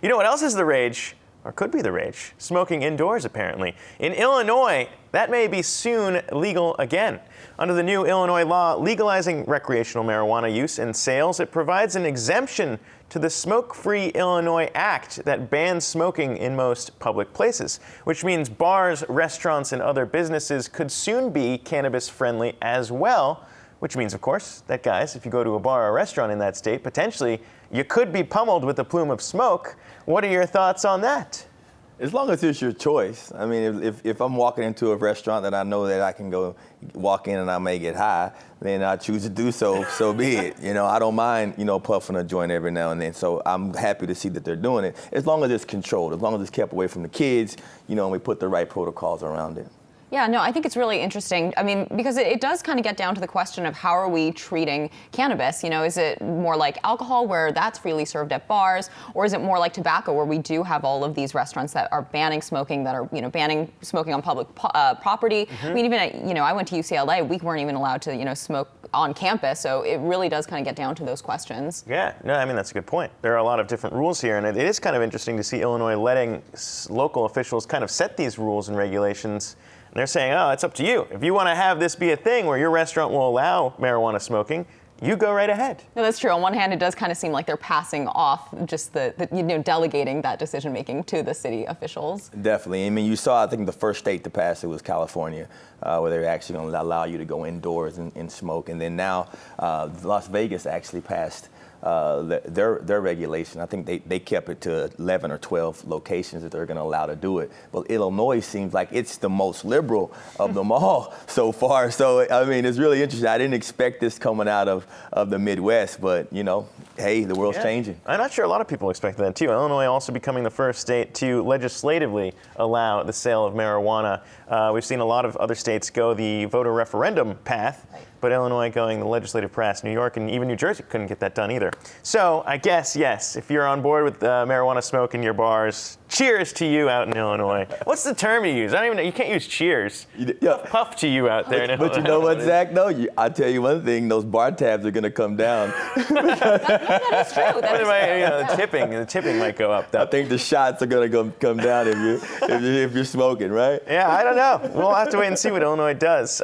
You know what else is the rage? Or could be the rage? Smoking indoors, apparently. In Illinois, that may be soon legal again. Under the new Illinois law legalizing recreational marijuana use and sales, it provides an exemption to the Smoke-Free Illinois Act that bans smoking in most public places, which means bars, restaurants, and other businesses could soon be cannabis-friendly as well, which means, of course, that, guys, if you go to a bar or restaurant in that state, potentially you could be pummeled with a plume of smoke. What are your thoughts on that? As long as it's your choice. I mean, if I'm walking into a restaurant that I know that I can go walk in and I may get high, then I choose to do so, so be it. You know, I don't mind, puffing a joint every now and then. So I'm happy to see that they're doing it, as long as it's controlled, as long as it's kept away from the kids, and we put the right protocols around it. Yeah, no, I think it's really interesting. I mean, because it does kind of get down to the question of how are we treating cannabis? Is it more like alcohol where that's freely served at bars, or is it more like tobacco where we do have all of these restaurants that are banning smoking, that are, banning smoking on public property? Mm-hmm. I mean, even I went to UCLA, we weren't even allowed to, smoke on campus. So it really does kind of get down to those questions. Yeah, no, I mean, that's a good point. There are a lot of different rules here, and it is kind of interesting to see Illinois letting local officials kind of set these rules and regulations. And they're saying, oh, it's up to you. If you want to have this be a thing where your restaurant will allow marijuana smoking, you go right ahead. No, that's true. On one hand, it does kind of seem like they're passing off just delegating that decision making to the city officials. Definitely. I mean, you saw, I think the first state to pass it was California, where they're actually going to allow you to go indoors and smoke. And then now Las Vegas actually passed their regulation. I think they kept it to 11 or 12 locations that they're going to allow to do it. But Illinois seems like it's the most liberal of them all so far. So, I mean, it's really interesting. I didn't expect this coming out of the Midwest, but, hey, the world's changing. I'm not sure a lot of people expected that, too. Illinois also becoming the first state to legislatively allow the sale of marijuana. We've seen a lot of other states go the voter referendum path, but Illinois going the legislative path. New York and even New Jersey couldn't get that done either. So I guess, yes, if you're on board with marijuana smoke in your bars, cheers to you out in Illinois. What's the term you use? I don't even know. You can't use cheers. Yeah. Puff to you out there in Illinois. But you know what, Zach? No, I'll tell you one thing. Those bar tabs are going to come down. That is true. The tipping might go up, though. I think the shots are going to come down if you're smoking, right? Yeah, I don't know. We'll have to wait and see what Illinois does.